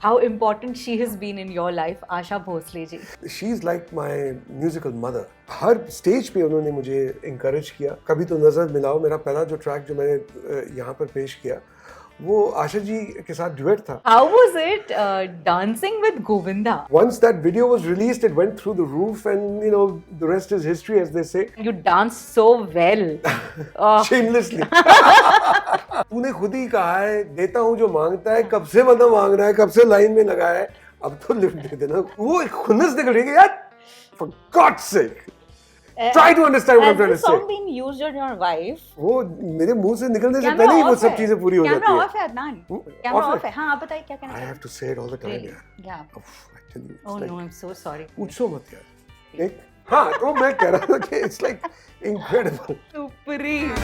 How important she has been in your life, Asha Bhosle ji. She's like my musical mother. Her stage पे उन्होंने मुझे encourage किया. कभी तो नजर मिलाओ मेरा पहला जो ट्रैक जो मैंने यहाँ पर पेश किया वो आशा जी के साथ duet था. How was it dancing with Govinda? Once that video was released, it went through the roof, and you know the rest is history, as they say. You danced so well. Shamelessly. तूने खुद ही कहा है देता हूँ जो मांगता है कब से बंदा मांग रहा है कब से लाइन में लगा है अब तो लिफ्ट दे देना वो एक खुन्नस निकल रही है यार for God's sake try to understand what I'm trying to say. Has the song been used on your wife? वो मेरे मुंह से निकलने से पहले ही वो सब चीजें पूरी हो जाती है. कैमरा ऑफ है अदनान. कैमरा ऑफ है. हाँ आप बताइए क्या कहना I have to say it all the time यार. Yeah. I tell you. Oh no, I'm so sorry. पूछो मत यार. एक हाँ तो मैं कह रहा था कि it's like incredible. Supreme.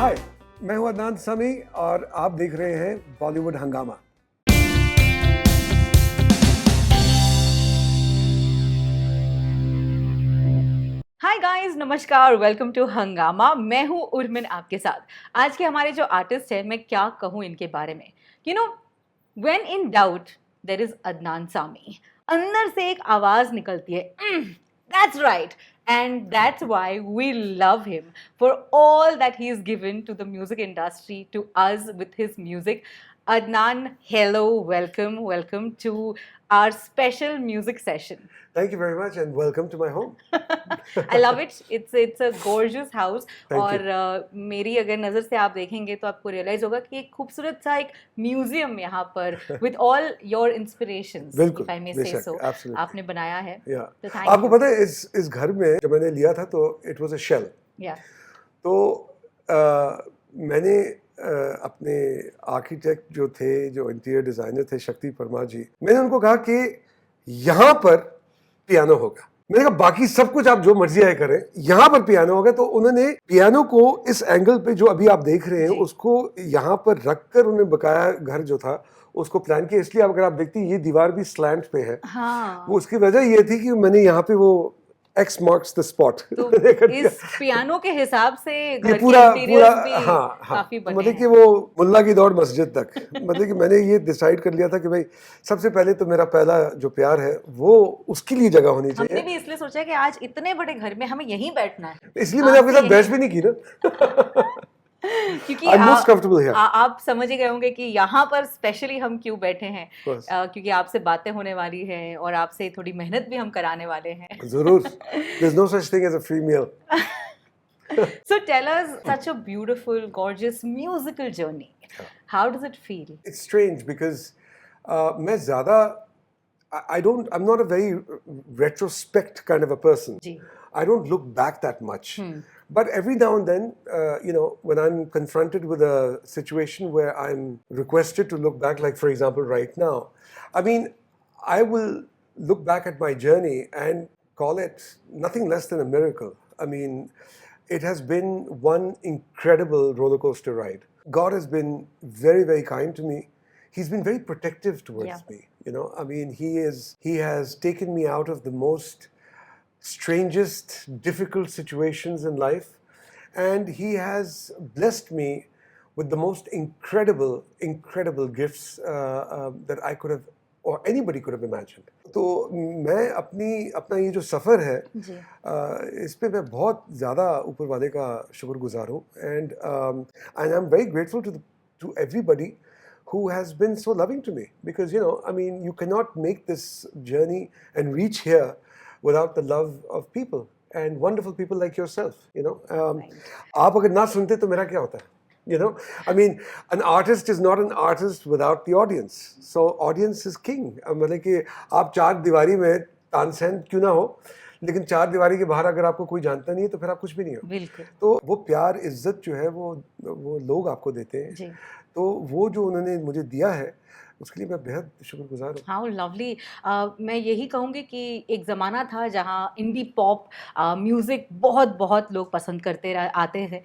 हाय मैं हूं अदनान सामी और आप देख रहे हैं बॉलीवुड हंगामा. हाय गाइस नमस्कार वेलकम टू हंगामा. मैं हूँ उर्मिन आपके साथ. आज के हमारे जो आर्टिस्ट हैं मैं क्या कहूँ इनके बारे में. You know when in doubt there is Adnan Sami. अंदर से एक आवाज निकलती है that's right. And that's why we love him for all that he has given to the music industry, to us with his music. Adnan, hello, welcome to our special music session. Thank you very much and welcome to my home. I love it. It's a gorgeous house. Thank और मेरी अगर नज़र से आप देखेंगे तो आपको realise होगा कि एक खूबसूरत सा एक म्यूजियम यहाँ पर with all your inspirations, बिल्कुल, if I may say so, आपने बनाया है. Yeah. So thank आपको you. पता है इस घर में जब मैंने लिया था तो it was a shell. Yeah. तो मैंने अपने आर्किटेक्ट जो थे जो इंटीरियर डिजाइनर थे शक्ति परमार जी मैंने उनको कहा कि यहाँ पर पियानो होगा. मैंने कहा बाकी सब कुछ आप जो मर्जी आए करें यहाँ पर पियानो होगा. तो उन्होंने पियानो को इस एंगल पे जो अभी आप देख रहे हैं उसको यहाँ पर रखकर उन्हें बकाया घर जो था उसको प्लान किया. इसलिए अगर आप देखती हैं ये दीवार भी स्लैंट पे है. हाँ. वो उसकी वजह ये थी कि मैंने यहाँ पे वो X marks the spot. तो इस पियानो के हिसाब से घर पूरा के इंटीरियर्स भी हाँ, काफी बने मतलब कि वो मुल्ला की दौड़ मस्जिद तक. मतलब कि मैंने ये डिसाइड कर लिया था कि भाई सबसे पहले तो मेरा पहला जो प्यार है वो उसके लिए जगह होनी चाहिए. हमने भी इसलिए सोचा कि आज इतने बड़े घर में हमें यहीं बैठना है. इसलिए मैंने आपके साथ बहस भी नहीं की ना. क्योंकि I'm most comfortable here. आप समझ ही गए होंगे कि यहाँ पर स्पेशली हम क्यों बैठे हैं. क्योंकि आपसे बातें होने वाली हैं और आपसे थोड़ी मेहनत भी हम कराने वाले हैं. जरूर. There's no such thing as a free meal. So tell us such a beautiful, gorgeous musical journey. How does it feel? It's strange because मैं ज़्यादा I'm not a very retrospect kind of a person. Ji. I don't look back that much. But every now and then, you know, when I'm confronted with a situation where I'm requested to look back, like for example right now, I mean, I will look back at my journey and call it nothing less than a miracle. I mean, it has been one incredible roller coaster ride. God has been very, very kind to me. He's been very protective towards me. You know, I mean, he has taken me out of the most strangest, difficult situations in life, and he has blessed me with the most incredible gifts that I could have or anybody could have imagined. तो मैं अपना ये जो सफ़र है इस पे मैं बहुत ज़्यादा ऊपर वाले का शुक्रगुजार हूँ. and I'm very grateful to everybody who has been so loving to me, because you know, I mean, you cannot make this journey and reach here without the love of people and wonderful people like yourself, you know. आप अगर ना सुनते तो मेरा क्या होता है, you know. I mean, an artist is not an artist without the audience. So audience is king. मतलब कि आप चार दीवारी में तानसेन क्यों ना हो, लेकिन चार दीवारी के बाहर अगर आपको कोई जानता नहीं है तो फिर आप कुछ भी नहीं हो. बिल्कुल. तो वो प्यार इज्जत जो है वो लोग आपको देते हैं. तो वो जो उन्होंने मुझे दिया है उसके लिए मैं बेहद शुक्रगुजार हूँ. How lovely. मैं यही कहूँगी कि एक ज़माना था जहाँ इंडी पॉप म्यूज़िक बहुत लोग पसंद करते आते थे.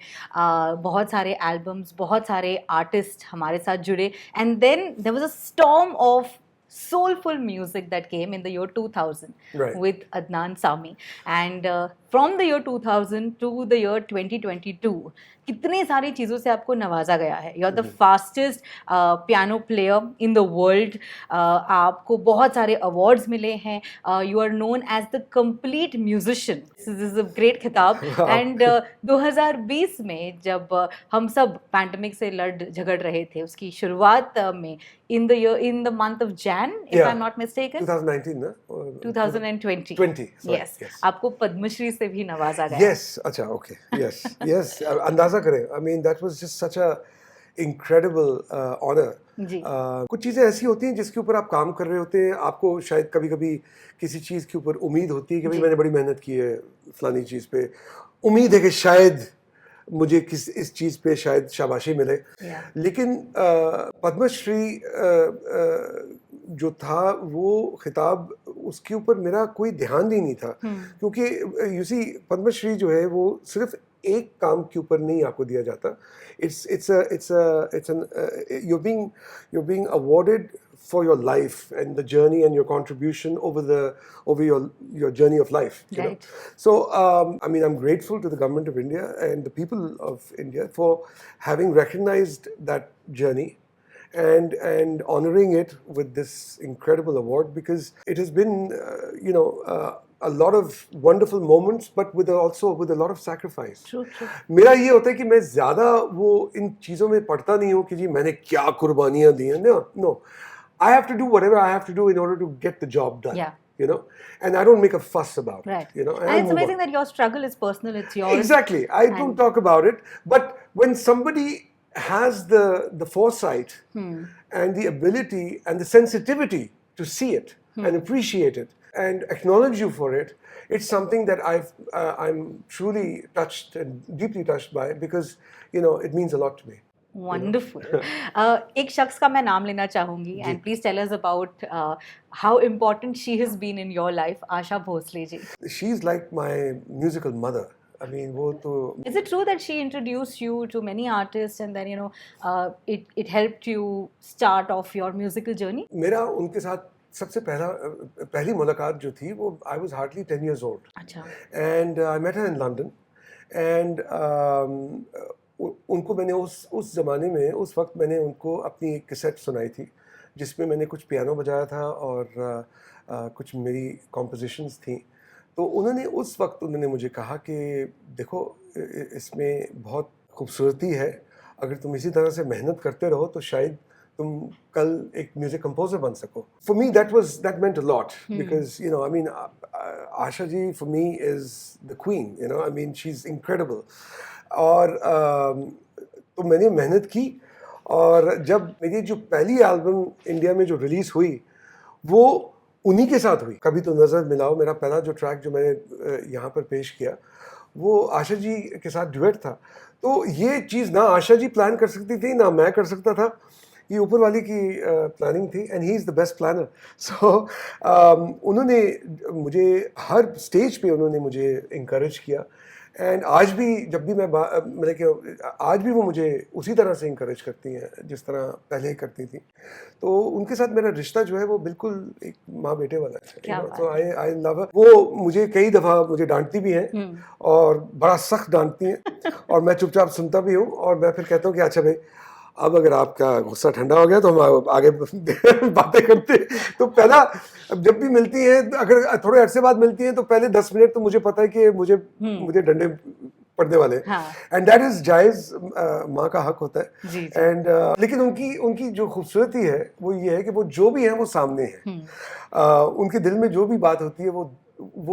बहुत सारे एल्बम्स, बहुत सारे आर्टिस्ट हमारे साथ जुड़े, and then there was a storm of soulful music that came in the year 2000 with Adnan Sami, and from the year 2000 to the year 2022 कितने सारी चीज़ों से आपको नवाजा गया है. You are the fastest piano player in the world. आपको बहुत सारे अवार्ड्स मिले हैं. You are known as the complete musician. This is a great खिताब. एंड 2020 में जब हम सब पैंडमिक से लड़ झगड़ रहे थे, उसकी शुरुआत में in the month of Jan, if I'm not mistaken. 2019 ना? 2020. 20, sorry, yes. yes. आपको पद्मश्री से भी नवाजा गया. Yes, अच्छा, okay, yes, yes. अंदाजा करें. I mean, that was just such a incredible honor. जी. कुछ चीज़ें ऐसी होती हैं जिसके ऊपर आप काम कर रहे होते हैं, आपको शायद कभी-कभी किसी चीज़ के ऊपर उम्मीद होती है कि भाई मैंने बड़ी मेहनत की है फलानी चीज़ पे, उम्मीद है कि शायद मुझे इस चीज़ पे शायद शाबाशी मिले. लेकिन पद्मश्री जो था वो खिताब, उसके ऊपर मेरा कोई ध्यान ही नहीं था. क्योंकि यू सी पद्मश्री जो है वो सिर्फ एक काम के ऊपर नहीं आपको दिया जाता. you're being awarded for your life and the journey and your contribution over your journey of life, you know. So I mean, I'm grateful to the government of India and the people of India for having recognized that journey and honoring it with this incredible award, because it has been a lot of wonderful moments, but also with a lot of sacrifice. True. मेरा ये होता है कि मैं ज़्यादा वो इन चीज़ों में पढ़ता नहीं हूँ कि जी मैंने क्या कुर्बानियाँ दी हैं. No, I have to do whatever I have to do in order to get the job done. Yeah. You know, and I don't make a fuss about right. it. You know, and it's amazing that your struggle is personal. It's yours. Exactly. I don't talk about it, but when somebody has the foresight and the ability and the sensitivity to see it and appreciate it and acknowledge you for it, it's something that I'm truly touched and deeply touched by, because it means a lot to me. Wonderful. एक शख्स का मैं नाम लेना चाहूंगी, and please tell us about how important she has been in your life. Asha Bhosle ji. She's like my musical mother. I mean, वो तो. Is it true that she introduced you to many artists and then it helped you start off your musical journey? मेरा उनके साथ सबसे पहली मुलाकात जो थी वो I was hardly 10 years old. अच्छा. And I met her in London, and उनको मैंने उस ज़माने में, उस वक्त मैंने उनको अपनी एक कैसेट सुनाई थी जिसमें मैंने कुछ पियानो बजाया था और कुछ मेरी कॉम्पोजिशंस थी. तो उस वक्त उन्होंने मुझे कहा कि देखो, इसमें बहुत खूबसूरती है, अगर तुम इसी तरह से मेहनत करते रहो तो शायद तुम कल एक म्यूजिक कंपोजर बन सको. For me that meant a lot, because I mean, Asha ji for me is the queen. I mean, she's incredible. और तो मैंने मेहनत की, और जब मेरी जो पहली एल्बम इंडिया में जो रिलीज़ हुई वो उन्हीं के साथ हुई. कभी तो नज़र मिलाओ, मेरा पहला जो ट्रैक जो मैंने यहाँ पर पेश किया वो आशा जी के साथ डुएट था. तो ये चीज़ ना आशा जी प्लान कर सकती थी ना मैं कर सकता था, ये ऊपर वाली की प्लानिंग थी, and he is the best planner. So उन्होंने मुझे हर स्टेज पे उन्होंने मुझे इंकरेज किया, एंड आज भी जब भी मैं मतलब कि आज भी वो मुझे उसी तरह से इंकरेज करती हैं जिस तरह पहले करती थी. तो उनके साथ मेरा रिश्ता जो है वो बिल्कुल एक माँ बेटे वाला है. तो आई लव हर. वो मुझे कई दफ़ा मुझे डांटती भी हैं और बड़ा सख्त डांटती हैं और मैं चुपचाप सुनता भी हूँ, और मैं फिर कहता हूँ कि अच्छा भाई, अब अगर आपका गुस्सा ठंडा हो गया तो हम आगे बातें करते हैं. तो पहला जब भी मिलती हैं, अगर थोड़े अरसे बाद मिलती हैं तो पहले 10 मिनट तो मुझे पता है कि मुझे डंडे पड़ने वाले हैं, एंड दैट इज जायज़, माँ का हक होता है. एंड लेकिन उनकी जो खूबसूरती है वो ये है कि वो जो भी है वो सामने है. उनके दिल में जो भी बात होती है वो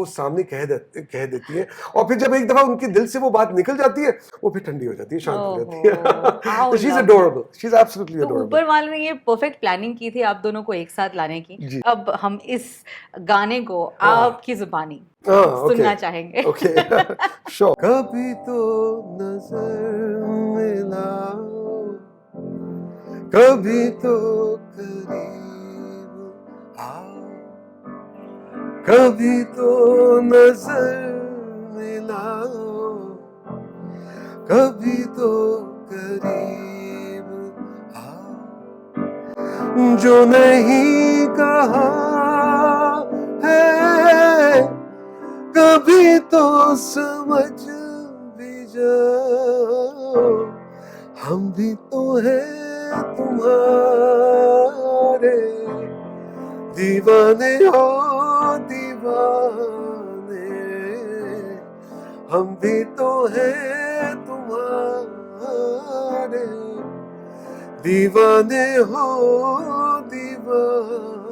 सामने कह देती है, और फिर जब एक दफा उनके दिल से वो बात निकल जाती है वो फिर ठंडी हो जाती है, शांत हो जाती है. तो she is adorable, she is absolutely adorable. ऊपर वाले ने ये परफेक्ट प्लानिंग की थी आप दोनों को एक साथ लाने की. अब हम इस गाने को आपकी जुबानी सुनना चाहेंगे. Okay, sure. कभी तो नजर मिलाओ, कभी तो करीब आओ, कभी तो नजर मिलाओ, कभी तो करीब आओ. जो नहीं कहा है कभी तो समझ भी जाओ, हम भी तो हैं तुम्हारे, दीवाने हो दीवाने, हम भी तो हैं तुम्हारे, दीवाने हो दीवाने,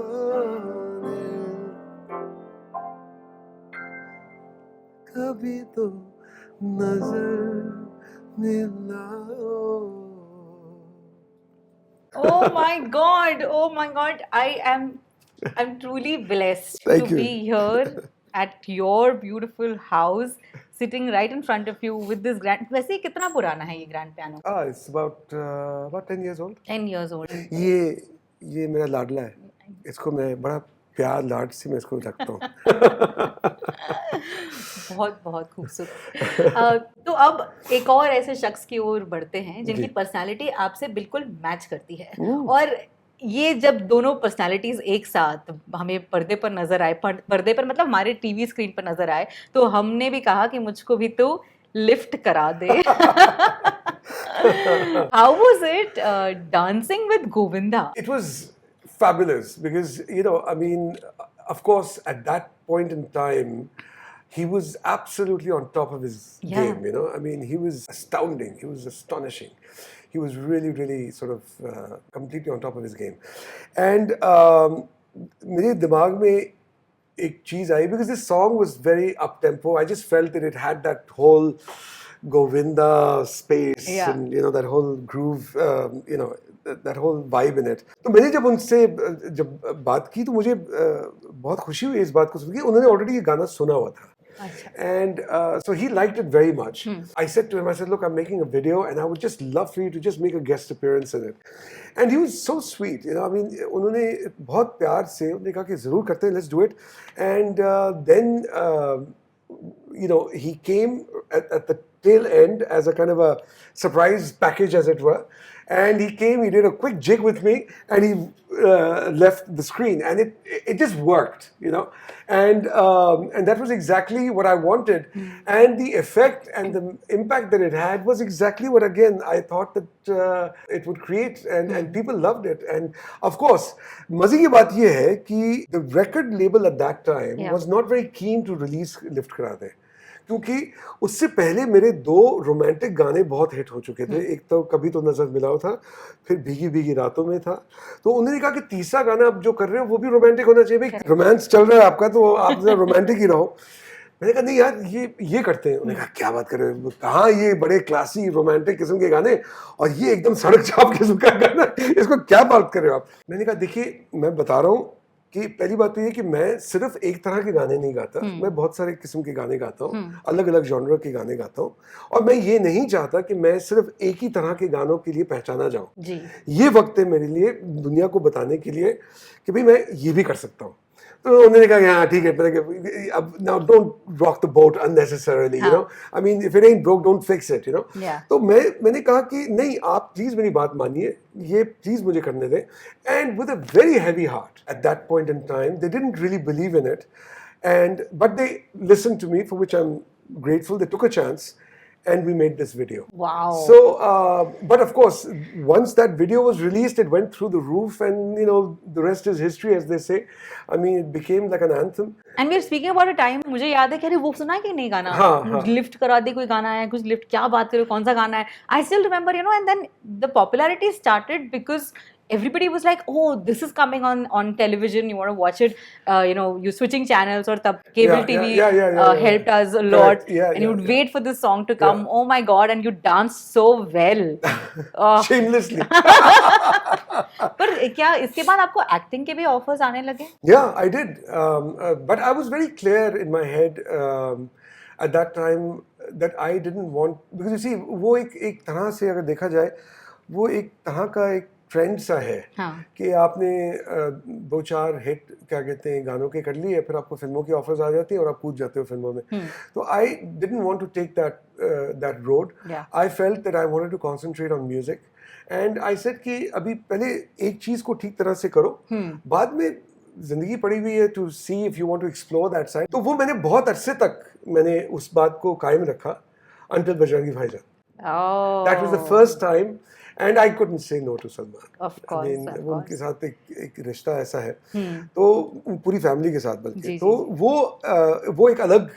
कभी तो नजर मिलाओ. Oh my God! Oh my God! I'm truly blessed Thank to you. be here at your beautiful house, sitting right in front of you with this grand. वैसे कितना पुराना है ये grand piano? It's about 10 years old. 10 years old. ये मेरा लाडला है. इसको मैं बड़ा प्यार लाड से मैं इसको रखता हूँ. बहुत बहुत खूबसूरत. तो अब एक और ऐसे शख्स की ओर बढ़ते हैं जिनकी पर्सनालिटी आपसे बिल्कुल मैच करती है, और ये जब दोनों पर्सनालिटीज एक साथ हमें पर्दे पर नजर आए, पर्दे पर मतलब हमारे टीवी स्क्रीन पर नजर आए, तो हमने भी कहा कि मुझको भी तो लिफ्ट करा दे. How was it dancing with Govinda? It was fabulous because, I mean, of course, at that point in time, he was absolutely on top of his game, I mean, he was astounding. He was astonishing. He was really, really sort of completely on top of his game. And मेरे दिमाग में एक चीज आई, because this song was very up-tempo. I just felt that it had that whole Govinda space, and that whole groove, that whole vibe in it. तो मैंने जब उनसे बात की तो मुझे बहुत खुशी हुई इस बात को सुन के. उन्होंने ऑलरेडी ये गाना सुना हुआ था. And so he liked it very much. I said to him, I said, look, I'm making a video and I would just love for you to just make a guest appearance in it. And he was so sweet, I mean, उन्होंने बहुत प्यार से उन्होंने कहा कि ज़रूर करते हैं, let's do it. And then he came at the tail end as a kind of a surprise package, as it were. And he came, he did a quick jig with me, and he left the screen, and it just worked, and that was exactly what I wanted. And the effect and the impact that it had was exactly what, again, I thought that it would create, and people loved it. And of course, मज़े की बात ये है कि the record label at that time was not very keen to release Lift Karadey. क्योंकि उससे पहले मेरे 2 रोमांटिक गाने बहुत हिट हो चुके थे. एक तो कभी तो नजर मिलाओ था, फिर भीगी भीगी रातों में था. तो उन्होंने कहा कि तीसरा गाना आप जो कर रहे हो वो भी रोमांटिक होना चाहिए. भाई रोमांस चल रहा है आपका, तो आप रोमांटिक ही रहो. मैंने कहा नहीं यार, ये करते हैं. उन्होंने कहा क्या बात कर रहे हो, कहाँ ये बड़े क्लासी रोमांटिक किस्म के गाने और ये एकदम सड़क छाप किस्म का गाना, इसको क्या बात कर रहे हो आप. मैंने कहा देखिए, मैं बता रहा हूँ कि पहली बात तो ये कि मैं सिर्फ एक तरह के गाने नहीं गाता. मैं बहुत सारे किस्म के गाने गाता हूँ, अलग अलग जॉनर के गाने गाता हूँ. और मैं ये नहीं चाहता कि मैं सिर्फ एक ही तरह के गानों के लिए पहचाना जाऊँ. ये वक्त है मेरे लिए दुनिया को बताने के लिए कि भाई मैं ये भी कर सकता हूँ. तो उन्होंने कहा हाँ ठीक है, अब now don't rock the boat unnecessarily, I mean, if it ain't broke, don't fix it, तो मैंने कहा कि नहीं, आप प्लीज मेरी बात मानिए, ये प्लीज मुझे करने दें. And with a very heavy heart at that point in time, they didn't really believe in it, but they listened to me, for which I'm grateful. They took a chance. And we made this video. Wow. So, but of course, once that video was released, it went through the roof, and the rest is history, as they say. I mean, it became like an anthem. And we're speaking about a time, मुझे याद है कि अरे वो सुना है कि नहीं गाना, लिफ्ट करा दे कोई गाना है, कुछ लिफ्ट, क्या बात करो, कौन सा गाना है. I still remember, and then the popularity started because everybody was like, oh, this is coming on television, you want to watch it, you switching channels, or tab cable TV helped us a lot, and you would wait for this song to come. Oh my God, and you danced so well. Shamelessly. पर क्या इसके बाद आपको acting के भी offers आने लगे? Yeah, I did, but I was very clear in my head at that time that I didn't want, because you see, वो एक तरह से अगर देखा जाए, वो एक तरह का एक ट्रेंड सा है कि आपने 2-4 हिट क्या कहते हैं गानों के कर लिए, फिर आपको फिल्मों की ऑफर्स आ जाती हैं और आप कूद जाते हो फिल्मों में. तो I didn't want to take that road. I felt that I wanted to concentrate on music, and I said कि अभी पहले एक चीज को ठीक तरह से करो, बाद में जिंदगी पड़ी हुई है to see if you want to explore that side, तो वो मैंने बहुत अरसे तक मैंने उस बात को कायम रखा until बजरंगी भाईजान. That was the first time and I couldn't say no to Salman. Of course, I mean, of वो उनके course. साथ एक रिश्ता ऐसा है, तो पूरी फैमिली के साथ बल्कि, तो वो एक अलग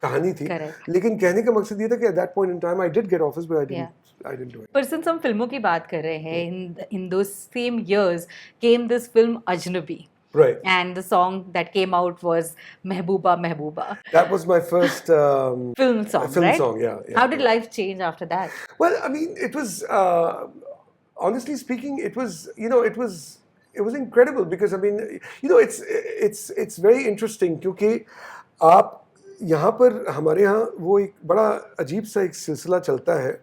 कहानी थी. Correct. लेकिन कहने का मकसद ये था कि at that point in time I did get offers but I didn't do it. पर since हम फिल्मों की बात कर रहे हैं, in those same years came this film Ajnabi. Right. And the song that came out was Mehbooba Mehbooba. That was my first Film song, right? song, yeah. How did life change after that? Well, I mean, it was honestly speaking, it was incredible because I mean, it's very interesting क्योंकि आप यहाँ पर हमारे यहाँ वो एक बड़ा अजीब सा एक सिलसिला चलता है.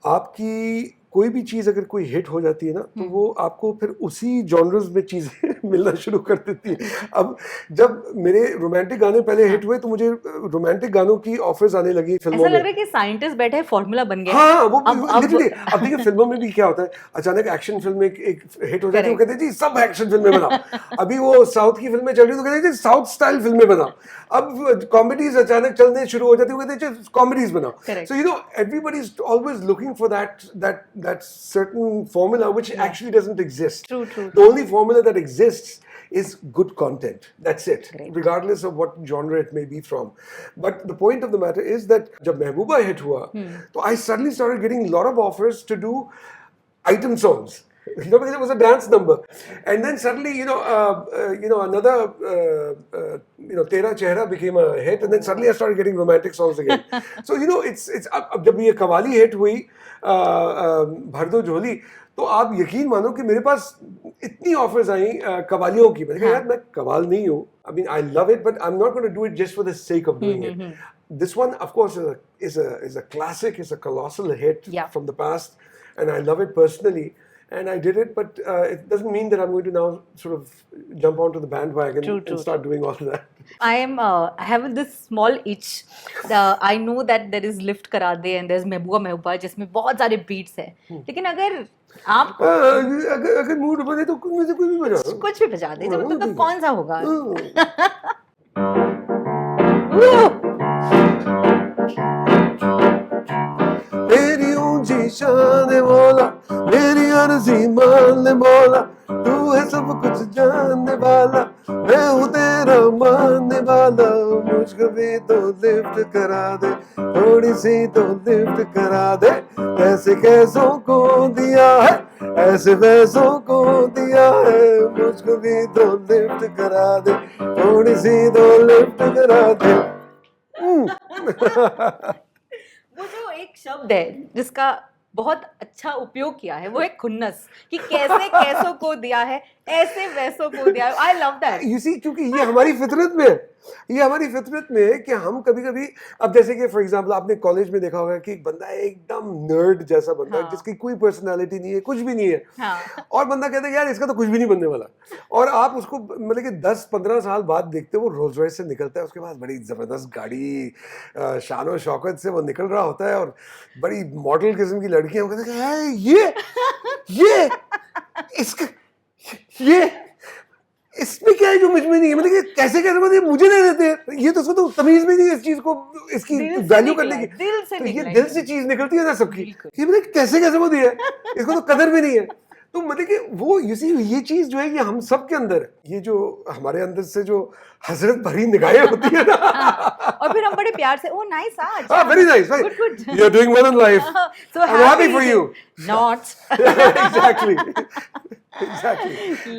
आपकी कोई भी चीज़ अगर कोई हिट हो जाती है ना, तो वो आपको फिर उसी जॉनर्स में चीज़ें मिलना शुरू कर देती है. अब जब मेरे रोमांटिक गाने पहले हिट हुए तो मुझे रोमांटिक गानों की ऑफर्स आने लगी फिल्मों में. ऐसा लग रहा है कि साइंटिस्ट बैठे फॉर्मूला बन गया. हाँ, वो लिटरली अब देखिए फिल्मों में भी क्या होता है, अचानक एक्शन फिल्म एक हिट हो जाती है, वो कहते हैं जी सब एक्शन फिल्में बनाओ. अभी वो साउथ की फिल्में चल रही है तो कहते हैं जी साउथ स्टाइल फिल्में बनाओ. अब कॉमेडीज अचानक चलने शुरू हो जाती है, वो कहते हैं कॉमेडीज बनाओ. So you know everybody is always looking for that certain formula which actually doesn't exist. True. The only formula that exists is good content. That's it. Great. Regardless of what genre it may be from. But the point of the matter is that जब महबूबा hit हुआ, तो I suddenly started getting a lot of offers to do item songs. You know, because it was a dance number, and then suddenly, another, Tera Chehra became a hit, and then suddenly I started getting romantic songs again. So it's अब जब ये qawwali hit हुई, भर दो झोली, तो आप यकीन मानो कि मेरे पास इतनी ऑफर्स आई कवालियों की. मैंने कहा यार मैं कवाल नहीं हूँ. I mean I love it, but I'm not going to do it just for the sake of doing it. This one, of course, is a classic, is a colossal hit from the past, and I love it personally. And I did it, but it doesn't mean that I'm going to now sort of jump onto the bandwagon and start doing all of that. I have this small itch. I know that there is Lift Karadey and there's Mehbooba Mehbooba जिसमें बहुत सारे beats हैं. लेकिन अगर आप अगर mood बने तो मुझे कुछ भी बजा दो. कुछ भी बजा दे, तो कौन सा होगा? तेरी ऊंची शान मौला, मेरी अर्जी मान ले मौला, तू है सब कुछ जानने वाला, मैं हूँ तेरा मानने वाला. मुझको भी तो लिफ्ट करा दे, थोड़ी सी तो लिफ्ट करा दे. ऐसे कैसों को दिया है, ऐसे वैसों को दिया है. मुझको भी तो लिफ्ट करा दे, थोड़ी सी तो लिफ्ट करा दे. वो जो एक शब्द है जिसका बहुत अच्छा उपयोग किया है, वो है खुन्नस, कि कैसे कैसों को दिया है, ऐसे वैसों को दिया है. I love that. You see, क्योंकि ये हमारी फितरत में है. ये हमारी फितरत में है कि हम कभी कभी, अब जैसे कि फॉर एग्जांपल आपने कॉलेज में देखा होगा कि एक बंदा है एकदम नर्ड जैसा बंदा है, जिसकी कोई पर्सनालिटी नहीं है, कुछ भी नहीं है, और बंदा कहता है यार इसका तो कुछ भी नहीं बनने वाला. और आप उसको मतलब कि 10-15 साल बाद देखते हो वो रोल्स रॉयस से निकलता है, उसके बाद बड़ी ज़बरदस्त गाड़ी, शान और शौकत से वो निकल रहा होता है, और बड़ी मॉडल किस्म की लड़कियां, वो कहते हैं ये इसका ये इसमें क्या है जो मुझ में नहीं है. मतलब कि कैसे मतलब मुझे नहीं देते, ये तो उसको तो तमीज भी नहीं है इस चीज को, इसकी वैल्यू करने की. तो ये दिल से चीज निकलती है ना सबकी, ये मतलब कैसे वो दिया है, इसको तो कदर भी नहीं है. तो मतलब कि वो ये चीज जो है ये हम सब के अंदर है. ये जो हमारे अंदर से जो हसरत भरी निगाहें होती है ना, और फिर हम बड़े प्यार से, ओ नाइस, अच्छा, very nice, you are doing well in life, so I'm happy for you. Not. Exactly.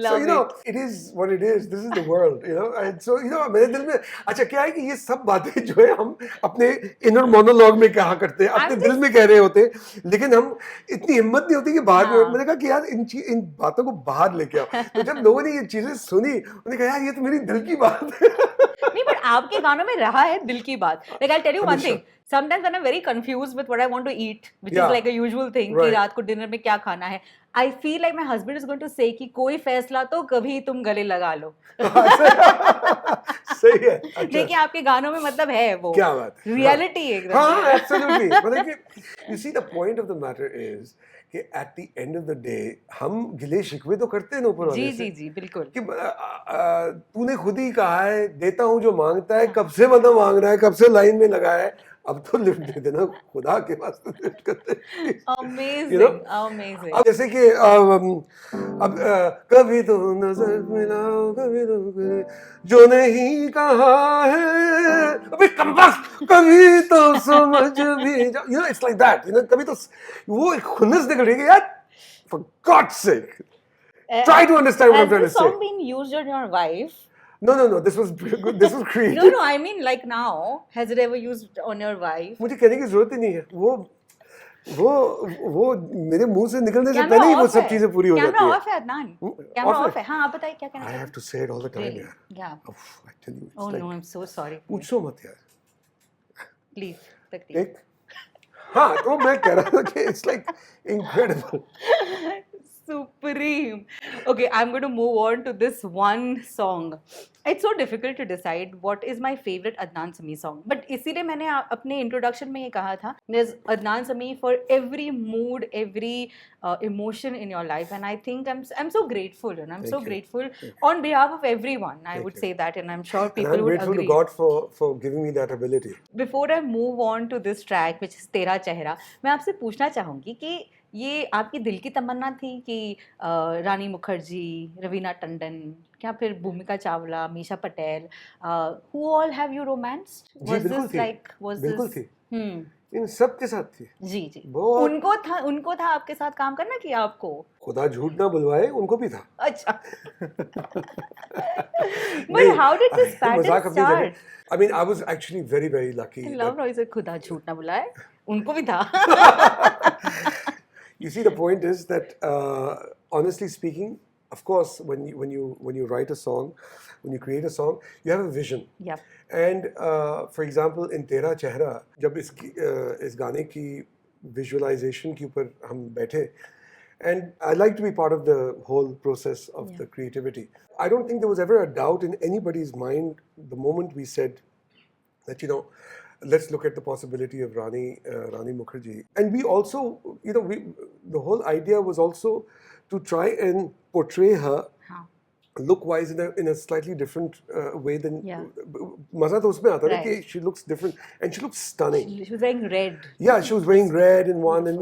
So it is what it is. This is the world, and so मेरे दिल में अच्छा क्या है कि ये सब बातें जो है हम अपने इनर मोनोलॉग में कहा करते हैं, अपने दिल में कह रहे होते हैं, लेकिन हम इतनी हिम्मत नहीं होती कि बाहर में. मैंने कहा कि यार इन बातों को बाहर लेके आओ. तो जब लोगों ने ये चीजें सुनी, उन्होंने कहा यार ये तो मेरी दिल की बात है. नहीं, पर आपके गानों में रहा है दिल की बात. Like I'll tell you one thing. Sometimes when I'm very confused with what I want to eat, which Yeah. is like a usual thing, कि Right. रात को dinner में क्या खाना है, I feel like my husband is going to say कि कोई फैसला तो कभी तुम गले लगा लो. सही है. अच्छा. देखिए आपके गानों में मतलब है वो. क्या बात है. Reality एकदम. हाँ, absolutely. मतलब कि you see the point of the matter is कि at the end of the day हम गिले शिकवे तो करते हैं ऊपर वाले से. जी बिल्कुल. कि तूने खुद ही कहा है देता हूँ जो मांगता है, कब से बंदा मांग रहा है, कब से लाइन में लगा है, अब तो लिफ्ट दे देना, खुदा के वास्ते लिफ्ट करते हैं. Amazing, amazing. अब जैसे कि अब कभी तो नजर मिलाओ, कभी तो जो नहीं कहा है, अबे कभी तो समझ भी जाओ, it's like that, कभी तो वो एक खुन्नस निकल रही है यार, for God's sake. Try to understand what I'm trying to say. Has this song been used on your wife? No. This was created. No. I mean, like now, has it ever used on your wife? मुझे कहने की जरूरत ही नहीं है. वो मेरे मुंह से निकलने से पहले ही वो सब चीजें पूरी हो जाती है. कैमरा ऑफ है अदनान. कैमरा ऑफ है. हाँ आप बताइए क्या कहना I चाहते हैं. have to say it all the time यार. Yeah. I tell you. Oh no, I'm so sorry. पूछो मत यार. Please. तकलीफ. एक हाँ तो मैं कह रहा था कि it's like incredible. Supreme. Okay, I'm going to move on to this one song. It's so difficult to decide what is my favorite Adnan Sami song. But इसीलिए मैंने अपने introduction में ये कहा था, there's Adnan Sami for every mood, every emotion in your life, and I think I'm so grateful, and I'm so grateful on behalf of everyone. I would say that, and I'm sure people would agree. I'm grateful to God for giving me that ability. Before I move on to this track, which is तेरा चेहरा, मैं आपसे पूछना चाहूँगी कि ये आपकी दिल की तमन्ना थी कि रानी मुखर्जी, रवीना टंडन, क्या फिर भूमिका Chawla, Misha Patel, who all have you romanced? जी बिल्कुल थी. इन सब के साथ थी. जी. उनको था आपके साथ काम करना कि आपको? खुदा झूठ ना बुलवाए, उनको भी था. अच्छा. But how did this pattern start? I mean, I was actually very, very lucky. I love how you said खुदा झूठ ना बुलाए, उनको भी था. You see, the point is that, honestly speaking, of course, when you write a song, when you create a song, you have a vision. Yeah. And for example, in Tera Chehra, जब इस गाने की visualization के ऊपर हम बैठे, and I like to be part of the whole process of the creativity. I don't think there was ever a doubt in anybody's mind the moment we said that, let's look at the possibility of Rani Mukherjee. And we also, the whole idea was also to try and portray her look-wise in a slightly different way than... Maza to usme aata hai ki she looks different and she looks stunning. She was wearing red. Yeah, she was wearing red in one, and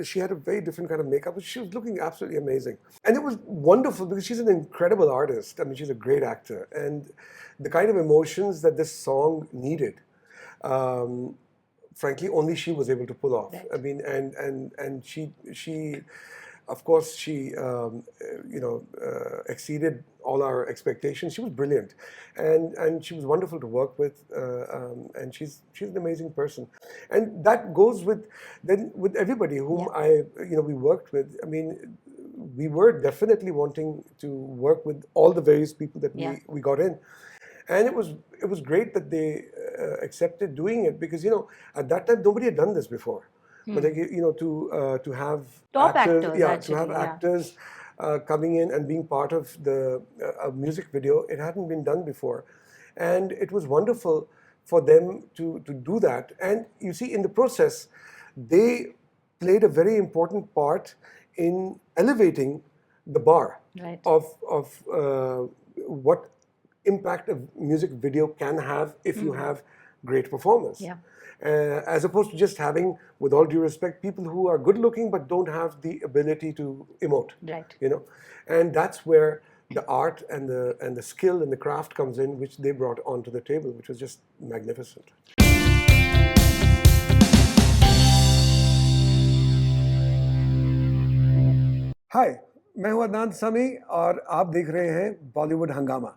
she had a very different kind of makeup, but she was looking absolutely amazing. And it was wonderful because she's an incredible artist. I mean, she's a great actor, and the kind of emotions that this song needed, frankly, only she was able to pull off. Right. I mean, and she of course, she exceeded all our expectations. She was brilliant, and she was wonderful to work with, and she's an amazing person. And that goes with everybody whom we worked with. I mean, we were definitely wanting to work with all the various people that we got in. And it was great that they accepted doing it because, at that time, nobody had done this before. But to have top actors, actors coming in and being part of the music video, it hadn't been done before, and it was wonderful for them to do that. And you see, in the process, they played a very important part in elevating the bar of what impact a music video can have if you have great performance. Yeah. As opposed to just having, with all due respect, people who are good looking but don't have the ability to emote. Right. And that's where the art and the skill and the craft comes in, which they brought onto the table, which was just magnificent. Hi, मैं हूं अदनान समी और आप देख रहे हैं बॉलीवुड हंगामा.